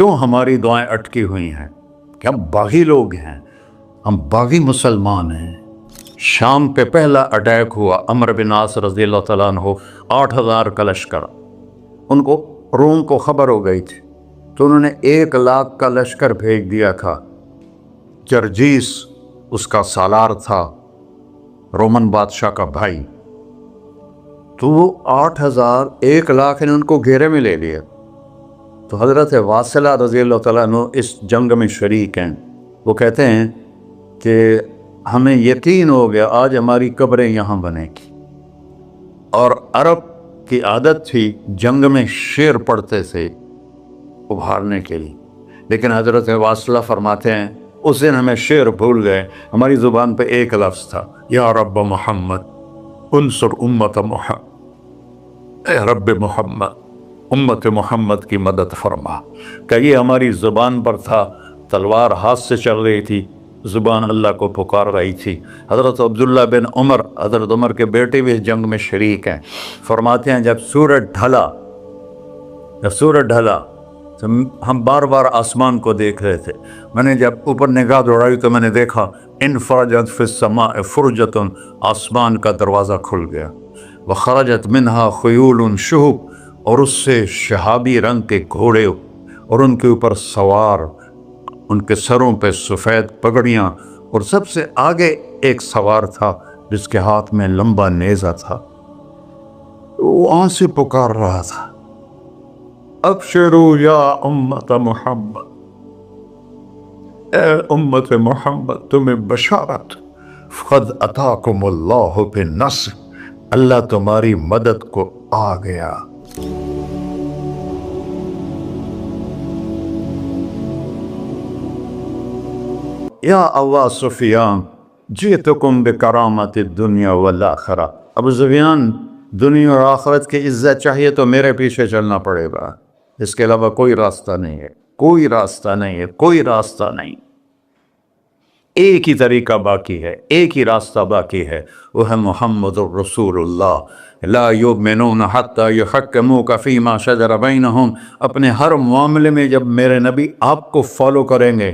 کیوں ہماری دعائیں اٹکی ہوئی ہیں کہ ہم باغی لوگ ہیں، ہم باغی مسلمان ہیں۔ شام پہ پہلا اٹیک ہوا، عمرو بن عاص رضی اللہ تعالیٰ عنہ، 8,000 کا لشکر، ان کو روم کو خبر ہو گئی تھی تو انہوں نے 1,00,000 کا لشکر بھیج دیا تھا۔ جرجیس اس کا سالار تھا، رومن بادشاہ کا بھائی، تو وہ 8,000 1,00,000 نے ان کو گھیرے میں لے لیا۔ تو حضرت واصلہ رضی اللہ تعالیٰ عنہ اس جنگ میں شریک ہیں۔ وہ کہتے ہیں کہ ہمیں یقین ہو گیا آج ہماری قبریں یہاں بنے گی، اور عرب کی عادت تھی جنگ میں شعر پڑھتے تھے ابھارنے کے لیے، لیکن حضرت واصلہ فرماتے ہیں اس دن ہمیں شعر بھول گئے، ہماری زبان پہ ایک لفظ تھا، یا رب محمد انصر امت محمد، اے رب محمد امت محمد کی مدد فرما۔ کہ یہ ہماری زبان پر تھا، تلوار ہاتھ سے چل رہی تھی، زبان اللہ کو پکار رہی تھی۔ حضرت عبداللہ بن عمر، حضرت عمر کے بیٹے بھی اس جنگ میں شریک ہیں، فرماتے ہیں جب سورج ڈھلا تو ہم بار بار آسمان کو دیکھ رہے تھے، میں نے جب اوپر نگاہ دوڑائی تو میں نے دیکھا انفرجت فی السماء فرجۃ، آسمان کا دروازہ کھل گیا، وخرجت منہا خیول شہب، اور اس سے شہابی رنگ کے گھوڑے اور ان کے اوپر سوار، ان کے سروں پہ سفید پگڑیاں، اور سب سے آگے ایک سوار تھا جس کے ہاتھ میں لمبا نیزہ تھا، وہ آن سے پکار رہا تھا، ابشروا یا امت محمد، اے امت محمد تمہیں بشارت، قد اتاکم اللہ بالنصر، اللہ تمہاری مدد کو آ گیا۔ یا ابا سفیان جئتکم بکرامت الدنیا والآخرہ، ابو سفیان دنیا اور آخرت کی عزت چاہیے تو میرے پیچھے چلنا پڑے گا، اس کے علاوہ کوئی راستہ نہیں ہے، کوئی راستہ نہیں ہے، کوئی راستہ نہیں۔ ایک ہی طریقہ باقی ہے، ایک ہی راستہ باقی ہے، وہ ہے محمد الرسول اللہ۔ لا یؤمنون حتی یحکموک فیما شجر بینہم، اپنے ہر معاملے میں جب میرے نبی آپ کو فالو کریں گے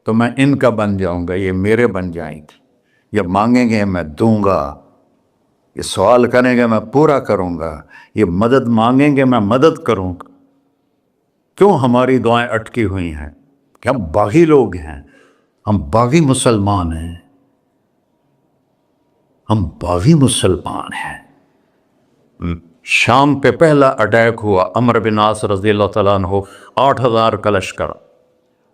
تو میں ان کا بن جاؤں گا، یہ میرے بن جائیں گے، یہ مانگیں گے میں دوں گا، یہ سوال کریں گے میں پورا کروں گا، یہ مدد مانگیں گے میں مدد کروں گا۔ کیوں ہماری دعائیں اٹکی ہوئی ہیں کہ ہم باغی لوگ ہیں، ہم باغی مسلمان ہیں، ہم باغی مسلمان ہیں۔ شام پہ پہلا اٹیک ہوا، عمرو بن عاص رضی اللہ تعالیٰ عنہ، 8,000 کا لشکر،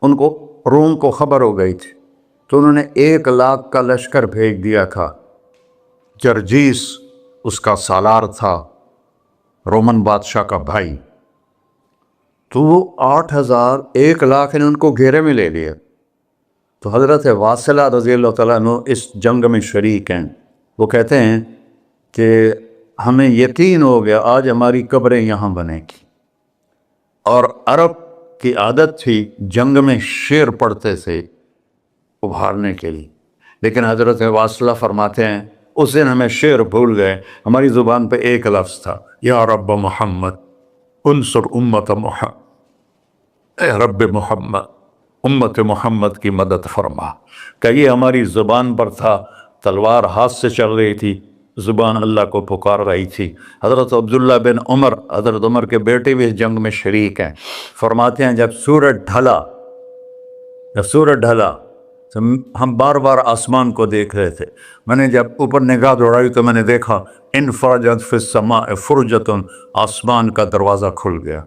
ان کو روم کو خبر ہو گئی تھی تو انہوں نے 1,00,000 کا لشکر بھیج دیا تھا۔ جرجیس اس کا سالار تھا، رومن بادشاہ کا بھائی، تو وہ 8,000 1,00,000 نے ان کو گھیرے میں لے لیا۔ تو حضرت واصلہ رضی اللہ تعالیٰ عنہ اس جنگ میں شریک ہیں۔ وہ کہتے ہیں کہ ہمیں یقین ہو گیا آج ہماری قبریں یہاں بنے گی، اور عرب کی عادت تھی جنگ میں شعر پڑھتے تھے ابھارنے کے لیے، لیکن حضرت واصلہ فرماتے ہیں اس دن ہمیں شعر بھول گئے، ہماری زبان پہ ایک لفظ تھا، یا رب محمد انصر امت محمد، اے رب محمد امت محمد کی مدد فرما۔ کہ یہ ہماری زبان پر تھا، تلوار ہاتھ سے چل رہی تھی، زبان اللہ کو پکار رہی تھی۔ حضرت عبداللہ بن عمر، حضرت عمر کے بیٹے بھی اس جنگ میں شریک ہیں، فرماتے ہیں جب سورج ڈھلا تو ہم بار بار آسمان کو دیکھ رہے تھے، میں نے جب اوپر نگاہ دوڑائی تو میں نے دیکھا انفرجت فی السماء فرجۃ، آسمان کا دروازہ کھل گیا،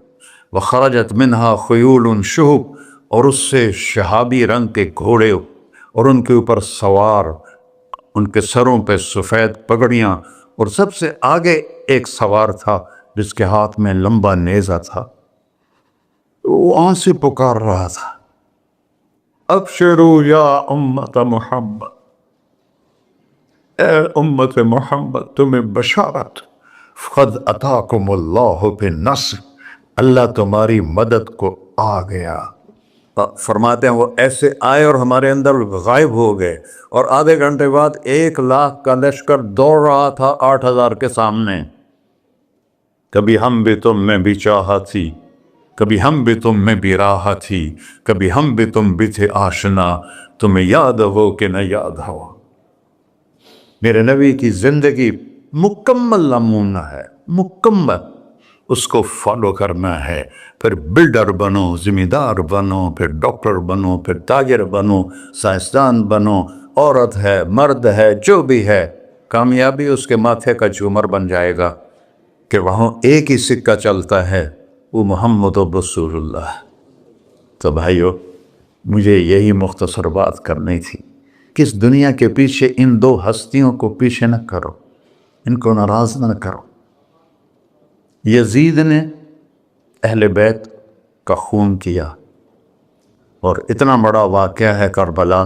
وخرجت منہا خیول شہب، اور اس سے شہابی رنگ کے گھوڑے اور ان کے اوپر سوار، ان کے سروں پہ سفید پگڑیاں، اور سب سے آگے ایک سوار تھا جس کے ہاتھ میں لمبا نیزہ تھا، وہ آن سے پکار رہا تھا، ابشروا یا امت محمد، اے امت محمد تمہیں بشارت، قد اتاکم اللہ بالنصر، اللہ تمہاری مدد کو آ گیا۔ فرماتے ہیں وہ ایسے آئے اور ہمارے اندر غائب ہو گئے، اور آدھے گھنٹے بعد 1,00,000 کا لشکر دوڑ رہا تھا 8,000 کے سامنے۔ کبھی ہم بھی تم میں بھی چاہا تھی کبھی ہم بھی تم میں بھی راہ تھی، کبھی ہم بھی تم بھی تھے آشنا، تمہیں یاد ہو کہ نہ یاد ہو۔ میرے نبی کی زندگی مکمل نمونہ ہے، مکمل، اس کو فالو کرنا ہے۔ پھر بلڈر بنو، ذمہ دار بنو، پھر ڈاکٹر بنو، پھر تاجر بنو، سائنسدان بنو، عورت ہے مرد ہے جو بھی ہے، کامیابی اس کے ماتھے کا جھومر بن جائے گا کہ وہاں ایک ہی سکہ چلتا ہے، وہ محمد رسول اللہ۔ تو بھائیو، مجھے یہی مختصر بات کرنی تھی کہ اس دنیا کے پیچھے ان دو ہستیوں کو پیچھے نہ کرو، ان کو ناراض نہ کرو۔ یزید نے اہل بیت کا خون کیا، اور اتنا بڑا واقعہ ہے کربلا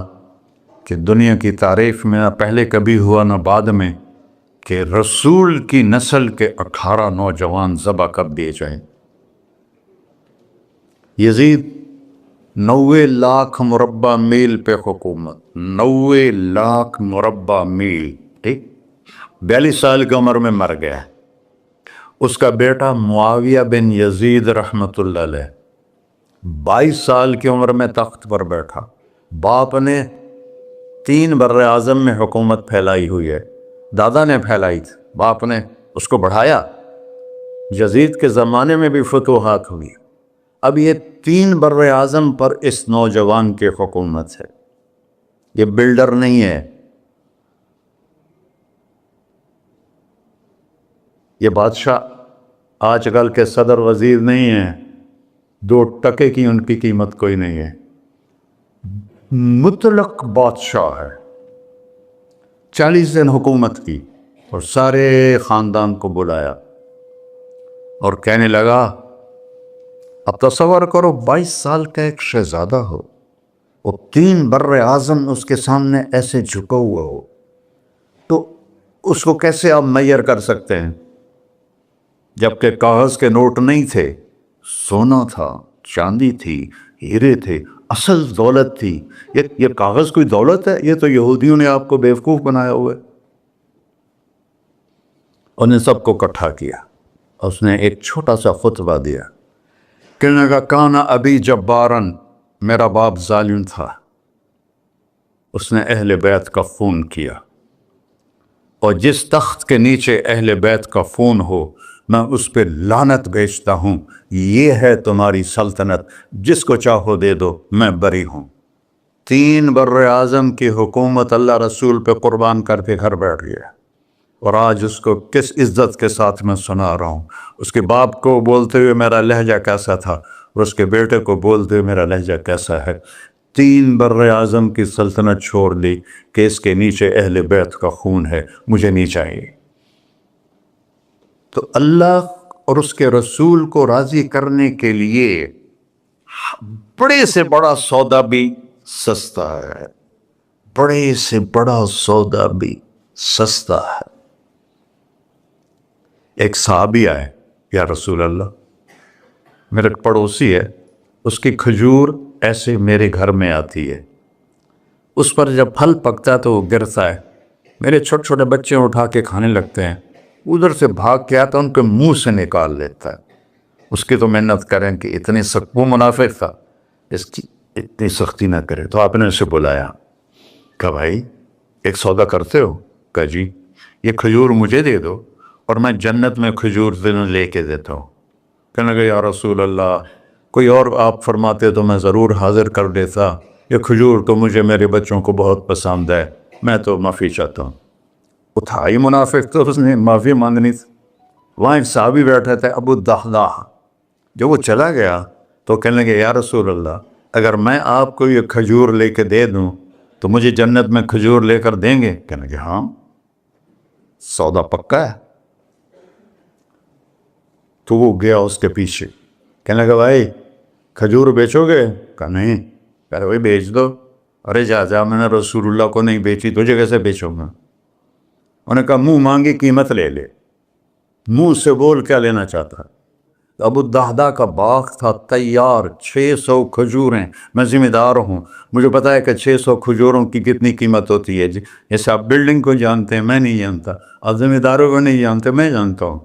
کہ دنیا کی تاریخ میں نہ پہلے کبھی ہوا نہ بعد میں کہ رسول کی نسل کے 18 نوجوان ذبح کر دیے جائیں۔ یزید 90 لاکھ مربع میل پہ حکومت، 90 لاکھ مربع میل، ٹھیک، 42 سال کی عمر میں مر گیا۔ اس کا بیٹا معاویہ بن یزید رحمۃ اللہ علیہ 22 سال کی عمر میں تخت پر بیٹھا۔ باپ نے 3 بر اعظم میں حکومت پھیلائی ہوئی ہے، دادا نے پھیلائی تھی، باپ نے اس کو بڑھایا۔ یزید کے زمانے میں بھی فتوحات ہوئی۔ اب یہ 3 بر اعظم پر اس نوجوان کی حکومت ہے، یہ بلڈر نہیں ہے، یہ بادشاہ آج کل کے صدر وزیر نہیں ہیں، 2 ٹکے کی ان کی قیمت کوئی نہیں ہے، مطلق بادشاہ ہے۔ 40 دن حکومت کی اور سارے خاندان کو بلایا اور کہنے لگا، اب تصور کرو 22 سال کا ایک شہزادہ ہو، وہ 3 بر اعظم اس کے سامنے ایسے جھکا ہوا ہو، تو اس کو کیسے آپ میئر کر سکتے ہیں؟ جبکہ کاغذ کے نوٹ نہیں تھے، سونا تھا، چاندی تھی، ہیرے تھے، اصل دولت تھی۔ یہ کاغذ کوئی دولت ہے؟ یہ تو یہودیوں نے آپ کو بیوقوف بنایا ہوا ہے۔ انہیں سب کو اکٹھا کیا، اس نے ایک چھوٹا سا خطبہ دیا، کہنے لگا، کانا ابی جبارن، میرا باپ ظالم تھا، اس نے اہل بیت کا خون کیا، اور جس تخت کے نیچے اہل بیت کا خون ہو میں اس پہ لعنت بھیجتا ہوں، یہ ہے تمہاری سلطنت، جس کو چاہو دے دو، میں بری ہوں۔ 3 بر اعظم کی حکومت اللہ رسول پہ قربان کر کے گھر بیٹھ گیا، اور آج اس کو کس عزت کے ساتھ میں سنا رہا ہوں۔ اس کے باپ کو بولتے ہوئے میرا لہجہ کیسا تھا، اور اس کے بیٹے کو بولتے ہوئے میرا لہجہ کیسا ہے۔ 3 بر اعظم کی سلطنت چھوڑ دی کہ اس کے نیچے اہل بیت کا خون ہے، مجھے نہیں چاہیے۔ تو اللہ اور اس کے رسول کو راضی کرنے کے لیے بڑے سے بڑا سودا بھی سستا ہے، بڑے سے بڑا سودا بھی سستا ہے۔ ایک صحابی آئے، یا رسول اللہ، میرے پڑوسی ہے، اس کی کھجور ایسے میرے گھر میں آتی ہے، اس پر جب پھل پکتا ہے تو وہ گرتا ہے، میرے چھوٹے چھوٹے بچے اٹھا کے کھانے لگتے ہیں، ادھر سے بھاگ کے آتا ان کے منہ سے نکال لیتا ہے۔ اس کی تو محنت کریں کہ اتنی سخت، وہ منافق تھا، اس کی اتنی سختی نہ کرے۔ تو آپ نے اسے بلایا، کہا بھائی ایک سودا کرتے ہو؟ کہا جی، یہ کھجور مجھے دے دو اور میں جنت میں کھجور لے کے دیتا ہوں۔ کہنے لگا، یا رسول اللہ، کوئی اور آپ فرماتے تو میں ضرور حاضر کر دیتا، یہ کھجور تو مجھے میرے بچوں کو بہت پسند ہے، میں تو معافی چاہتا ہوں۔ اٹھائی منافق، تو اس نے معافی مانگنی تھی۔ وہاں ایک صحابی بیٹھے تھے، ابو الدحداح، جب وہ چلا گیا تو کہنے لگے، یا رسول اللہ، اگر میں آپ کو یہ کھجور لے کے دے دوں تو مجھے جنت میں کھجور لے کر دیں گے؟ کہنے لگے ہاں، سودا پکا ہے۔ تو وہ گیا اس کے پیچھے، کہنے لگا، بھائی کھجور بیچو گے؟ کہا نہیں۔ کہا بھائی بیچ دو۔ ارے جا، میں نے رسول اللہ کو نہیں بیچی، تجھے کیسے بیچوں گا؟ انہوں نے کہا منہ مانگی قیمت لے لے، منہ سے بول کیا لینا چاہتا ہے۔ ابو الدحداح کا باغ تھا تیار، 600 کھجوریں، میں ذمہ دار ہوں، مجھے پتا ہے کہ 600 کھجوروں کی کتنی قیمت ہوتی ہے۔ جیسے آپ بلڈنگ کو جانتے ہیں، میں نہیں جانتا، آپ ذمہ داروں کو نہیں جانتے، میں جانتا ہوں۔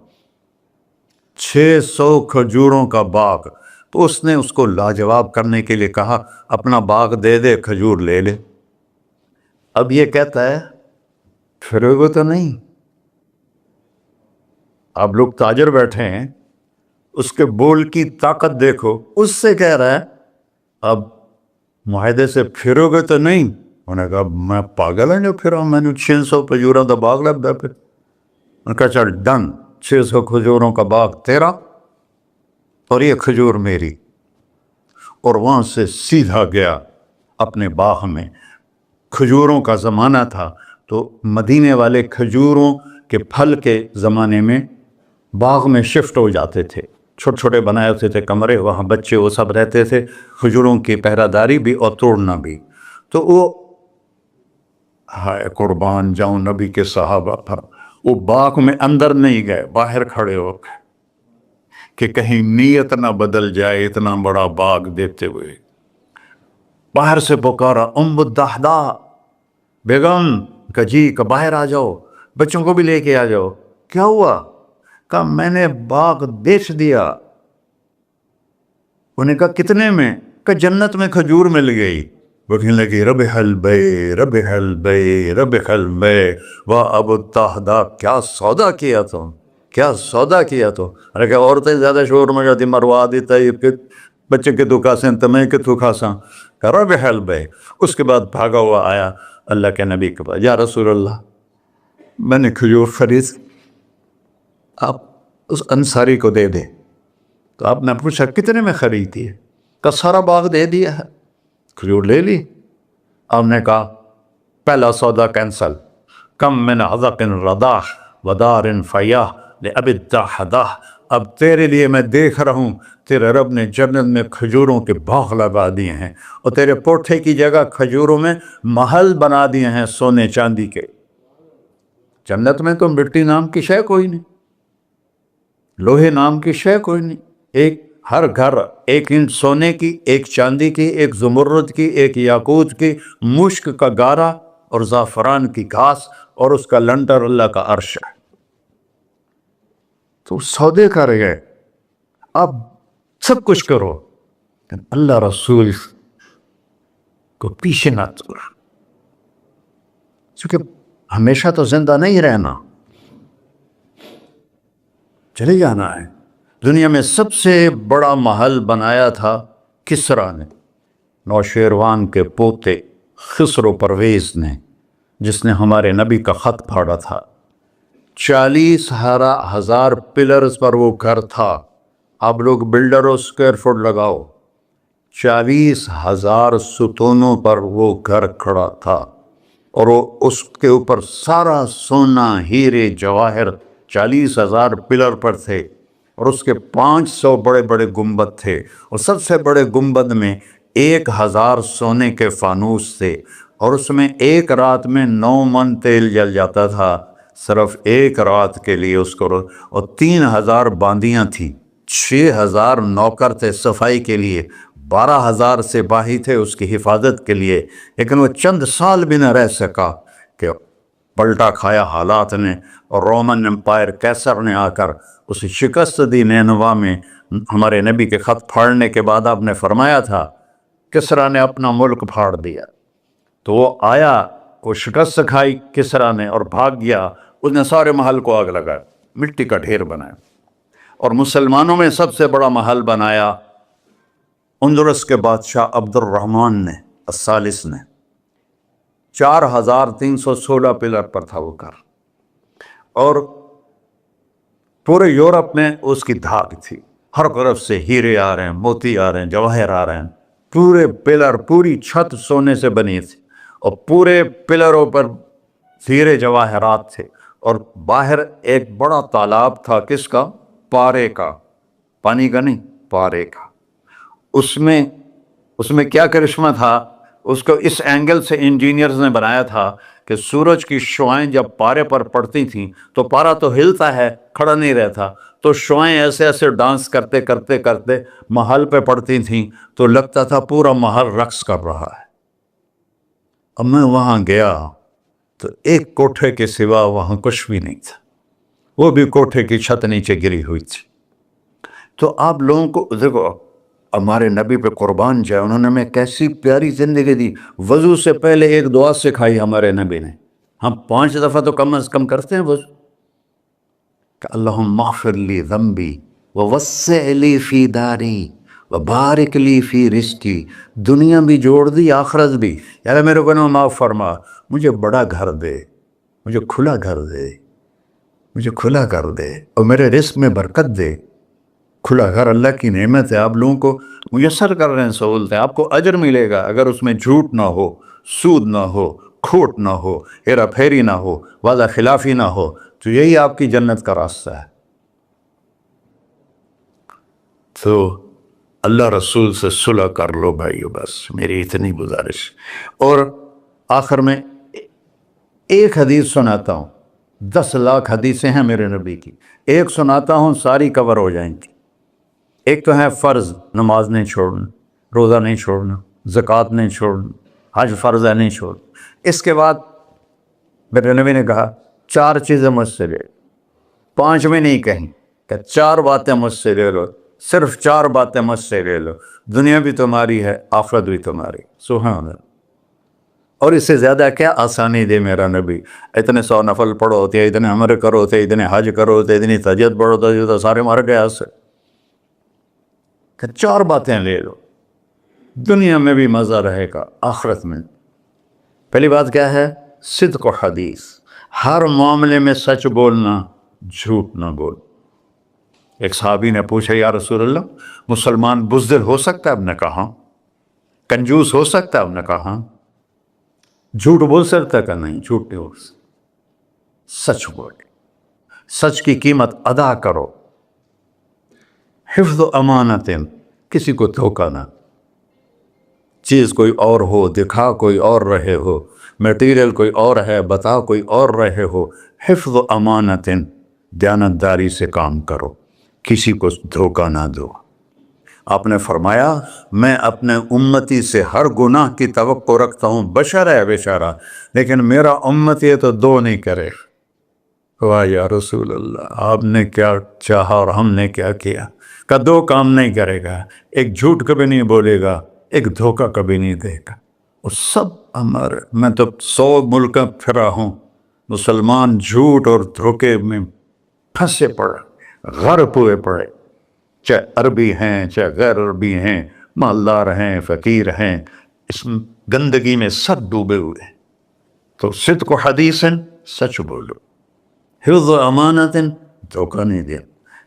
600 کھجوروں کا باغ، تو اس نے اس کو لاجواب کرنے کے لیے کہا اپنا باغ دے دے، کھجور لے لے۔ اب یہ کہتا ہے پھرو گے تو نہیں؟ آپ لوگ تاجر بیٹھے ہیں، اس کے بول کی طاقت دیکھو، اس سے کہہ رہا ہے اب معاہدے سے پھرو گے تو نہیں؟ انہوں نے کہا میں پاگل ہوں جو پھرا، میں نے 600 کھجوروں کا باغ لگ گیا۔ پھر انہوں نے کہا چل ڈن، 600 کھجوروں کا باغ تیرا اور یہ کھجور میری۔ اور وہاں سے سیدھا گیا اپنے باغ میں۔ کھجوروں کا زمانہ تھا تو مدینے والے کھجوروں کے پھل کے زمانے میں باغ میں شفٹ ہو جاتے تھے، چھوٹے چھوٹے بنائے ہوتے تھے کمرے، وہاں بچے وہ سب رہتے تھے، کھجوروں کی پہرہ داری بھی اور توڑنا بھی۔ تو وہ ہائے قربان جاؤں نبی کے صحابہ تھا، وہ باغ میں اندر نہیں گئے، باہر کھڑے ہو گئے کہ کہیں نیت نہ بدل جائے اتنا بڑا باغ دیتے ہوئے۔ باہر سے پکارا ام الدحداء، بیگم کہ جی کہ باہر آ جاؤ، بچوں کو بھی لے کے آ جاؤ۔ کیا ہوا؟ کہا میں نے باغ بیچ دیا۔ انہوں نے کہا کتنے میں؟ کہ جنت میں کھجور مل گئی۔ وہ کہنے لگی ربح البیع ربح البیع ربح البیع، واہ ابو الدحداء کیا سودا کیا تم، کیا سودا کیا تو۔ ارے کہ عورتیں زیادہ شور میں جاتی مروا دیتا ہے کہ بچے کے تو کھاسیں تمہیں کہ تو کھاساں، کہ ربح البیع۔ اس کے بعد بھاگا ہوا آیا اللہ کے نبی کے پاس، یا رسول اللہ میں نے کھجور خرید، آپ اس انصاری کو دے دے۔ تو آپ نے پوچھا کتنے میں خریدی ہے؟ کہ سارا باغ دے دیا ہے، کھجور لے لی۔ آپ نے کہا پہلا سودا کینسل، کم من عذق رداح ودار فیاح لأبی الدحداء۔ اب تیرے لیے میں دیکھ رہا ہوں تیرے رب نے جنت میں کھجوروں کے باغ لگا دیے ہیں، اور تیرے پوٹھے کی جگہ کھجوروں میں محل بنا دیے ہیں سونے چاندی کے۔ جنت میں تو مٹی نام کی شے کوئی نہیں، لوہے نام کی شے کوئی نہیں، ایک ہر گھر ایک انچ سونے کی، ایک چاندی کی، ایک زمرد کی، ایک یاقوت کی، مشک کا گارا اور زعفران کی گھاس، اور اس کا لنٹر اللہ کا عرش ہے۔ تو سودے کر گئے، اب سب کچھ کرو لیکن اللہ رسول کو پیچھے نہ چھوڑ، کیونکہ ہمیشہ تو زندہ نہیں رہنا، چلے جانا ہے۔ دنیا میں سب سے بڑا محل بنایا تھا کسریٰ نے، نوشیروان کے پوتے خسرو پرویز نے، جس نے ہمارے نبی کا خط پھاڑا تھا۔ 40,000 پلرز پر وہ گھر تھا۔ آپ لوگ بلڈروں اسکوائر فٹ لگاؤ، 40,000 ستونوں پر وہ گھر کھڑا تھا، اور وہ اس کے اوپر سارا سونا ہیرے جواہر 40,000 پلر پر تھے، اور اس کے 500 بڑے بڑے گنبد تھے، اور سب سے بڑے گنبد میں 1,000 سونے کے فانوس تھے، اور اس میں ایک رات میں 9 من تیل جل جاتا تھا، صرف ایک رات کے لیے اس کو، اور 3,000 باندیاں تھیں، 6,000 نوکر تھے صفائی کے لیے، 12,000 سپاہی تھے اس کی حفاظت کے لیے، لیکن وہ چند سال بھی نہ رہ سکا کہ پلٹا کھایا حالات نے، اور رومن امپائر کیسر نے آ کر اسے شکست دی نینوا میں۔ ہمارے نبی کے خط پھاڑنے کے بعد آپ نے فرمایا تھا کسریٰ نے اپنا ملک پھاڑ دیا، تو وہ آیا، وہ شکست کھائی کسریٰ نے اور بھاگ گیا، اس نے سارے محل کو آگ لگایا، مٹی کا ڈھیر بنایا، اور مسلمانوں میں سب سے بڑا محل بنایا اندلس کے بادشاہ عبد الرحمن نے الثالث نے، 4,316 پلر پر تھا وہ گھر، اور پورے یورپ میں اس کی دھاک تھی، ہر طرف سے ہیرے آ رہے ہیں، موتی آ رہے ہیں، جواہر آ رہے ہیں، پورے پلر پوری چھت سونے سے بنی تھی، اور پورے پلروں پر ہیرے جواہرات تھے، اور باہر ایک بڑا تالاب تھا، کس کا؟ پارے کا، پانی کا نہیں، پارے کا۔ اس میں کیا کرشمہ تھا، اس کو اس اینگل سے انجینئرز نے بنایا تھا کہ سورج کی شعائیں جب پارے پر پڑتی تھیں تو پارا تو ہلتا ہے، کھڑا نہیں رہتا، تو شعائیں ایسے ایسے ڈانس کرتے کرتے کرتے محل پہ پڑتی تھیں، تو لگتا تھا پورا محل رقص کر رہا ہے۔ اب میں وہاں گیا تو ایک کوٹھے کے سوا وہاں کچھ بھی نہیں تھا، وہ بھی کوٹھے کی چھت نیچے گری ہوئی تھی۔ تو آپ لوگوں کو دیکھو، ہمارے نبی پہ قربان جائے، انہوں نے ہمیں کیسی پیاری زندگی دی۔ وضو سے پہلے ایک دعا سکھائی ہمارے نبی نے، ہم 5 دفعہ تو کم از کم کرتے ہیں وضو، کہ اللہم اغفر لی ذنبی ووسع لی فی داری وبارک لی فی رزقی، دنیا بھی جوڑ دی آخرت بھی، یار میرے کو نا معاف فرما، مجھے بڑا گھر دے، مجھے کھلا گھر دے، مجھے کھلا کر دے، اور میرے رزق میں برکت دے۔ کھلا گھر اللہ کی نعمت ہے، آپ لوگوں کو میسر کر رہے ہیں سہولتیں، آپ کو اجر ملے گا اگر اس میں جھوٹ نہ ہو، سود نہ ہو، کھوٹ نہ ہو، ہیرا پھیری نہ ہو، وعدہ خلافی نہ ہو، تو یہی آپ کی جنت کا راستہ ہے۔ تو اللہ رسول سے صلح کر لو بھائیو، بس میری اتنی گزارش۔ اور آخر میں ایک حدیث سناتا ہوں، 10 لاکھ حدیثیں ہیں میرے نبی کی، ایک سناتا ہوں ساری کور ہو جائیں گی۔ ایک تو ہے فرض، نماز نہیں چھوڑنا، روزہ نہیں چھوڑنا، زکوٰۃ نہیں چھوڑنا، حج فرض ہے نہیں چھوڑنا۔ اس کے بعد میرے نبی نے کہا 4 چیزیں مجھ سے لے لو، 5 میں نہیں کہیں، کہ 4 باتیں مجھ سے لے لو، صرف 4 باتیں مجھ سے لے لو، دنیا بھی تمہاری ہے، آخرت بھی تمہاری۔ سبحان اللہ۔ اور اس سے زیادہ کیا آسانی دے میرا نبی، اتنے 100 نفل پڑھو ہوتے، اتنے عمرے کرو ہوتے، اتنے حج کرو ہوتے، اتنی تہجد پڑھو ہوتے، تو سارے مر گئے سے، کہ 4 باتیں لے لو، دنیا میں بھی مزہ رہے گا، آخرت میں۔ پہلی بات کیا ہے؟ صدق و حدیث، ہر معاملے میں سچ بولنا، جھوٹ نہ بول۔ ایک صحابی نے پوچھا یا رسول اللہ، مسلمان بزدل ہو سکتا ہے؟ اب نے کہا کنجوس ہو سکتا ہے؟ اب نے کہا جھوٹ بول سکتا ہے؟ کہ نہیں، جھوٹ نہیں ہو سکتا، سچ بولے، سچ کی قیمت ادا کرو۔ حفظ و امانت، کسی کو دھوکہ نہ، چیز کوئی اور ہو، دکھا کوئی اور رہے ہو، میٹیریل کوئی اور ہے، بتا کوئی اور رہے ہو، حفظ و امانت، دیانتداری سے کام کرو، کسی کو دھوکہ نہ دو۔ آپ نے فرمایا میں اپنے امتی سے ہر گناہ کی توقع رکھتا ہوں، بشر ہے بیچارہ، لیکن میرا امتی ہے تو 2 نہیں کرے۔ واہ یا رسول اللہ، آپ نے کیا چاہا اور ہم نے کیا کیا، کہ 2 کام نہیں کرے گا، ایک جھوٹ کبھی نہیں بولے گا، ایک دھوکہ کبھی نہیں دے گا۔ اور سب ہمارے، میں تو 100 ملک پھرا ہوں، مسلمان جھوٹ اور دھوکے میں پھنسے پڑے، غرق ہوئے پڑے، چاہے عربی ہیں چاہے غیر عربی ہیں، مالدار ہیں فقیر ہیں، اس گندگی میں سب ڈوبے ہوئے۔ تو صدق و حدیث، سچ بولو، حفظ و امانت، دھوکہ نہیں دیا۔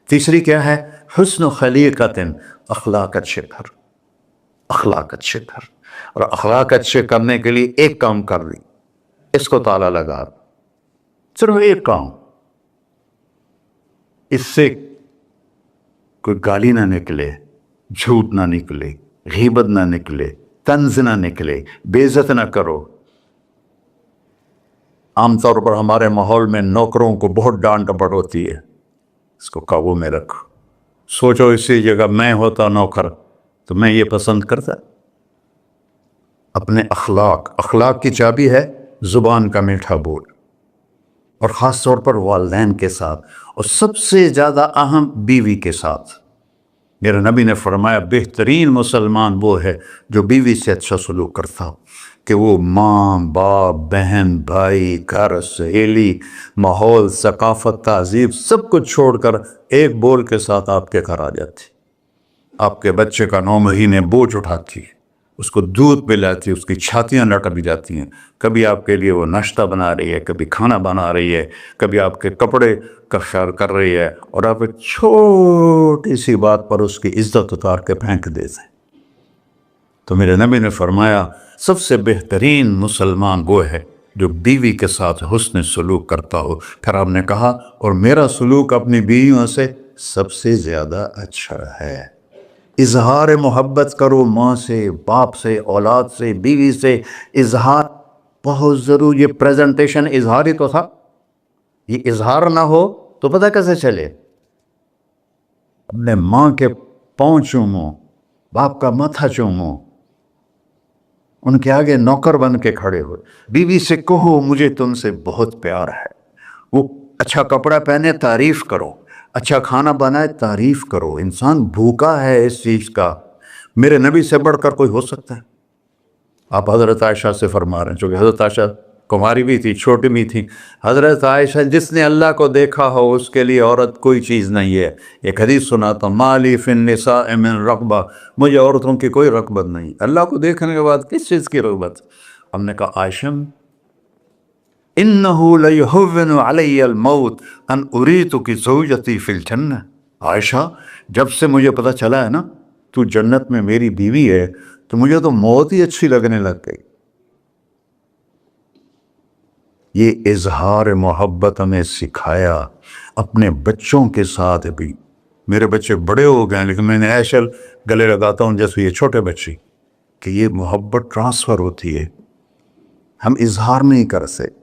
تیسری کیا ہے؟ حسن و خلیقت، اخلاق اچھے کر، اخلاق اچھے کر۔ اور اخلاق اچھے کرنے کے لیے ایک کام کر لی، اس کو تالا لگا، صرف ایک کام، اس سے کوئی گالی نہ نکلے، جھوٹ نہ نکلے، غیبت نہ نکلے، طنز نہ نکلے، بے عزت نہ کرو۔ عام طور پر ہمارے ماحول میں نوکروں کو بہت ڈانٹ ڈپٹ ہوتی ہے، اس کو قابو میں رکھو۔ سوچو اسی جگہ میں ہوتا نوکر تو میں یہ پسند کرتا۔ اپنے اخلاق کی چابی ہے زبان کا میٹھا بول، اور خاص طور پر والدین کے ساتھ، اور سب سے زیادہ اہم بیوی کے ساتھ۔ میرے نبی نے فرمایا بہترین مسلمان وہ ہے جو بیوی سے اچھا سلوک کرتا ہو، کہ وہ ماں باپ بہن بھائی گھر سہیلی ماحول ثقافت تہذیب سب کچھ چھوڑ کر ایک بول کے ساتھ آپ کے گھر آ جاتی، آپ کے بچے کا 9 مہینے بوجھ اٹھاتی، اس کو دودھ پلاتی، اس کی چھاتیاں لٹک جاتی ہیں، کبھی آپ کے لیے وہ ناشتہ بنا رہی ہے، کبھی کھانا بنا رہی ہے، کبھی آپ کے کپڑے کا خیال کر رہی ہے، اور آپ ایک چھوٹی سی بات پر اس کی عزت اتار کے پھینک دیتے ہیں۔ تو میرے نبی نے فرمایا سب سے بہترین مسلمان وہ ہے جو بیوی کے ساتھ حسن سلوک کرتا ہو۔ پھر آپ نے کہا اور میرا سلوک اپنی بیویوں سے سب سے زیادہ اچھا ہے۔ اظہار محبت کرو، ماں سے باپ سے اولاد سے بیوی سے، اظہار بہت ضروری۔ یہ پریزنٹیشن اظہار ہی تو تھا، یہ اظہار نہ ہو تو پتہ کیسے چلے؟ اپنے ماں کے پاؤں چومو، باپ کا ماتھا چومو، ان کے آگے نوکر بن کے کھڑے ہوئے، بیوی سے کہو مجھے تم سے بہت پیار ہے، وہ اچھا کپڑا پہنے تعریف کرو، اچھا کھانا بنائے تعریف کرو۔ انسان بھوکا ہے اس چیز کا، میرے نبی سے بڑھ کر کوئی ہو سکتا ہے؟ آپ حضرت عائشہ سے فرما رہے ہیں، چونکہ حضرت عائشہ کماری بھی تھی، چھوٹی بھی تھی. حضرت عائشہ جس نے اللہ کو دیکھا ہو اس کے لیے عورت کوئی چیز نہیں ہے. ایک حدیث سناتا ہوں، مالی فی النساء من رغبہ، مجھے عورتوں کی کوئی رغبت نہیں. اللہ کو دیکھنے کے بعد کس چیز کی رغبت؟ ہم نے کہا عائشہ انہ لیہون علی الموت ان اریتک زوجتی فی الجنہ. عائشہ جب سے مجھے پتہ چلا ہے نا تو جنت میں میری بیوی ہے تو مجھے تو موت ہی اچھی لگنے لگ گئی. یہ اظہار محبت ہمیں سکھایا اپنے بچوں کے ساتھ بھی. میرے بچے بڑے ہو گئے لیکن میں نے ایشل گلے لگاتا ہوں جیسے یہ چھوٹے بچے، کہ یہ محبت ٹرانسفر ہوتی ہے، ہم اظہار نہیں کر سکتے.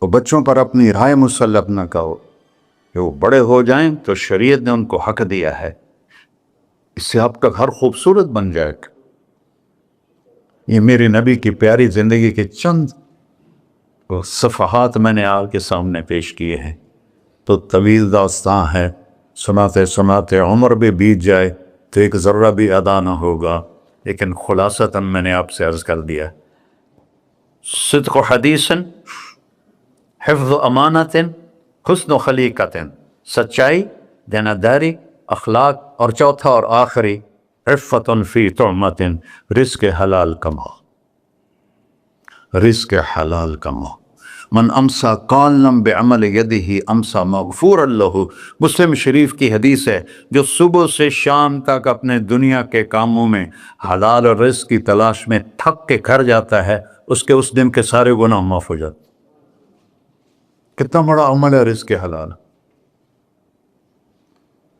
وہ بچوں پر اپنی رائے مسلط نہ کہو کہ وہ بڑے ہو جائیں تو شریعت نے ان کو حق دیا ہے، اس سے آپ کا گھر خوبصورت بن جائے گا. یہ میرے نبی کی پیاری زندگی کے چند صفحات میں نے آپ کے سامنے پیش کیے ہیں. تو طویل داستان ہے، سناتے سناتے عمر بھی بیت جائے تو ایک ذرہ بھی ادا نہ ہوگا، لیکن خلاصتاً میں نے آپ سے عرض کر دیا. صدق حدیث، حفظ امانت، حسن خلیقت، سچائی، دیانتداری، اخلاق، اور چوتھا اور آخری عفت فی طعمت، رزق حلال کماؤ، رزق حلال کماؤ. من امسا قالنا بعمل یدہ امسا مغفورا لہ. مسلم شریف کی حدیث ہے، جو صبح سے شام تک اپنے دنیا کے کاموں میں حلال اور رزق کی تلاش میں تھک کے گھر جاتا ہے اس کے اس دن کے سارے گناہ معاف ہو جاتے. کتنا بڑا عمل ہے رزق حلال،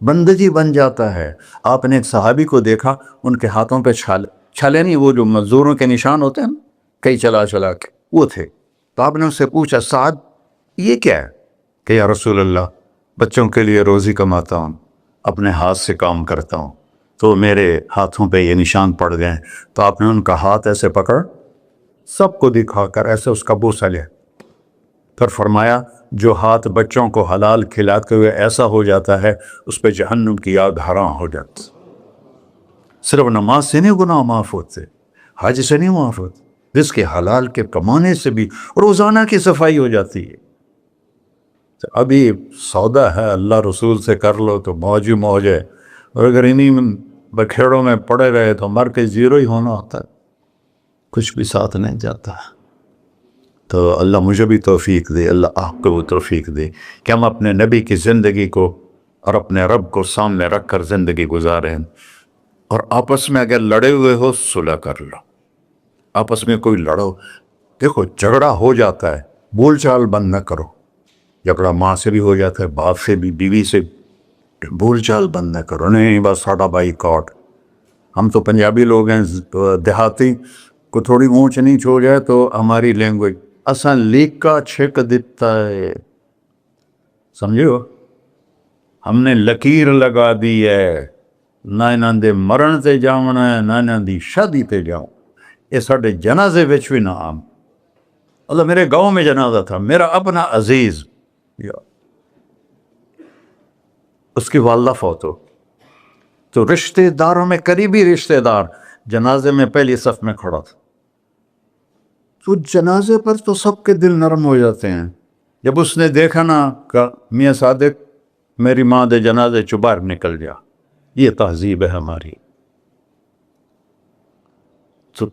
بندگی بن جاتا ہے. آپ نے ایک صحابی کو دیکھا، ان کے ہاتھوں پہ چھالے نہیں، وہ جو مزدوروں کے نشان ہوتے ہیں کئی چلا چلا کے، وہ تھے. تو آپ نے اس سے پوچھا سعد یہ کیا ہے؟ کہ یا رسول اللہ بچوں کے لیے روزی کماتا ہوں، اپنے ہاتھ سے کام کرتا ہوں، تو میرے ہاتھوں پہ یہ نشان پڑ گئے. تو آپ نے ان کا ہاتھ ایسے پکڑ سب کو دکھا کر ایسے اس کا بوسہ لیا، پھر فرمایا جو ہاتھ بچوں کو حلال کھلاتے ہوئے ایسا ہو جاتا ہے اس پہ جہنم کی آگ حرام ہو جاتی. صرف نماز سے نہیں گناہ معاف ہوتے، حج سے نہیں معاف ہوتے، رزق حلال کے کمانے سے بھی روزانہ کی صفائی ہو جاتی ہے. ابھی سودا ہے اللہ رسول سے کر لو تو موج ہی موج ہے، اور اگر انہیں بکھیڑوں میں پڑے رہے تو مر کے زیرو ہی ہونا ہوتا ہے، کچھ بھی ساتھ نہیں جاتا. تو اللہ مجھے بھی توفیق دے، اللہ آپ کو بھی توفیق دے کہ ہم اپنے نبی کی زندگی کو اور اپنے رب کو سامنے رکھ کر زندگی گزاریں. اور آپس میں اگر لڑے ہوئے ہو صلح کر لو، آپس میں کوئی لڑو، دیکھو جھگڑا ہو جاتا ہے، بول چال بند نہ کرو. جھگڑا ماں سے بھی ہو جاتا ہے، باپ سے بھی، بیوی سے، بول چال بند نہ کرو. نہیں بس ساڈا بائی کاٹ. ہم تو پنجابی لوگ ہیں، دیہاتی کو تھوڑی اونچ نیچ ہو جائے تو ہماری لینگویج اساں لیکا چھک دیتا ہے، سمجھو، ہم نے لکیر لگا دی ہے، نہ انہاں دے مرن تے جاونا ہے نہ انہاں دی شادی تے جاؤ. یہ ساڈے جنازے وچ بھی نہ عام. اللہ میرے گاؤں میں جنازہ تھا، میرا اپنا عزیز، اس کی والدہ فوت ہو، تو رشتہ داروں میں قریبی رشتہ دار جنازے میں پہلی صف میں کھڑا تھا. تو جنازے پر تو سب کے دل نرم ہو جاتے ہیں. جب اس نے دیکھا نا کہ میاں صادق میری ماں دے جنازے چ باہر نکل جا، یہ تہذیب ہے ہماری. تو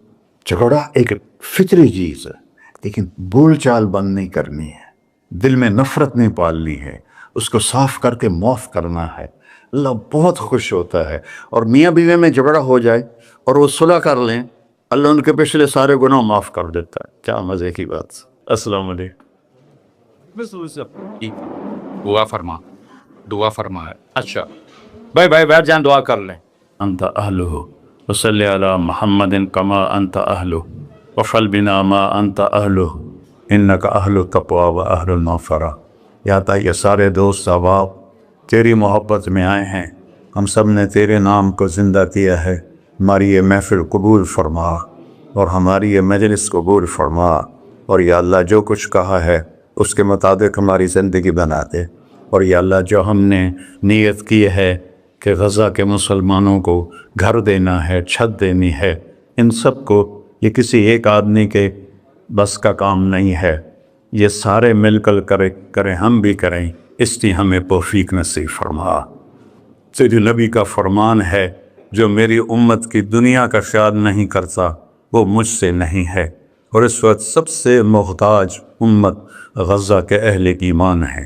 جھگڑا ایک فطری چیز ہے، لیکن بول چال بند نہیں کرنی ہے، دل میں نفرت نہیں پالنی ہے، اس کو صاف کر کے معاف کرنا ہے. اللہ بہت خوش ہوتا ہے. اور میاں بیوی میں جھگڑا ہو جائے اور وہ صلح کر لیں، اللہ ان کے پچھلے سارے گناہ معاف کر دیتا ہے. کیا مزے کی بات. السلام علیکم. دعا فرما ہے. اچھا بھائی بیٹھ جائیں، دعا کر لیں. انت اہلہ وصلی علی محمد کما انت اہلہ وفعل بنا ما انت اہلہ انک اہل التقوی و اہل المغفرہ. یا تا یہ سارے دوست احباب تیری محبت میں آئے ہیں، ہم سب نے تیرے نام کو زندہ کیا ہے. ہماری یہ محفل قبول فرما اور ہماری یہ مجلس قبول فرما، اور یا اللہ جو کچھ کہا ہے اس کے مطابق ہماری زندگی بنا دے. اور یا اللہ جو ہم نے نیت کی ہے کہ غزہ کے مسلمانوں کو گھر دینا ہے، چھت دینی ہے، ان سب کو یہ کسی ایک آدمی کے بس کا کام نہیں ہے، یہ سارے مل کر کریں، ہم بھی کریں، اس لیے ہمیں توفیق نصیب فرما۔ تیرے نبی کا فرمان ہے، جو میری امت کی دنیا کا خیال نہیں کرتا وہ مجھ سے نہیں ہے، اور اس وقت سب سے محتاج امت غزہ کے اہل ایمان ہے۔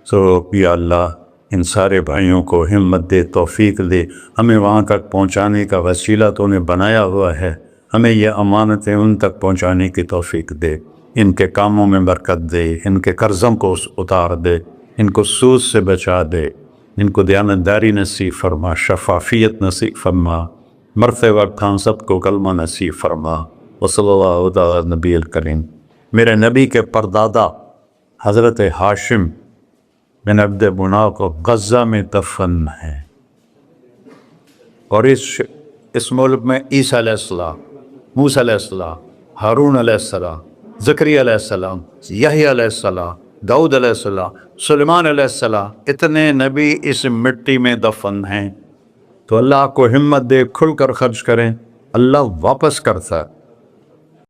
سو یا اللہ ان سارے بھائیوں کو ہمت دے، توفیق دے، ہمیں وہاں تک پہنچانے کا وسیلہ تو نے بنایا ہوا ہے، ہمیں یہ امانتیں ان تک پہنچانے کی توفیق دے، ان کے کاموں میں برکت دے، ان کے قرضوں کو اتار دے، ان کو سود سے بچا دے، ان کو دیانتداری نصیب فرما، شفافیت نصیب فرما، مرتے وقت ہم سب کو کلمہ نصیب فرما۔ وصلی اللہ تعالی نبی الکریم۔ میرے نبی کے پردادا حضرت ہاشم بن عبد مناف کو غزہ میں دفن ہے، اور اس ملک میں عیسیٰ علیہ السلام، موسیٰ علیہ السلام، ہارون علیہ السلام، زکریا علیہ السلام، یحییٰ علیہ السلام، داؤد علیہ السلام، سلیمان علیہ السلام، اتنے نبی اس مٹی میں دفن ہیں۔ تو اللہ کو ہمت دے، کھل کر خرچ کریں، اللہ واپس کرتا ہے۔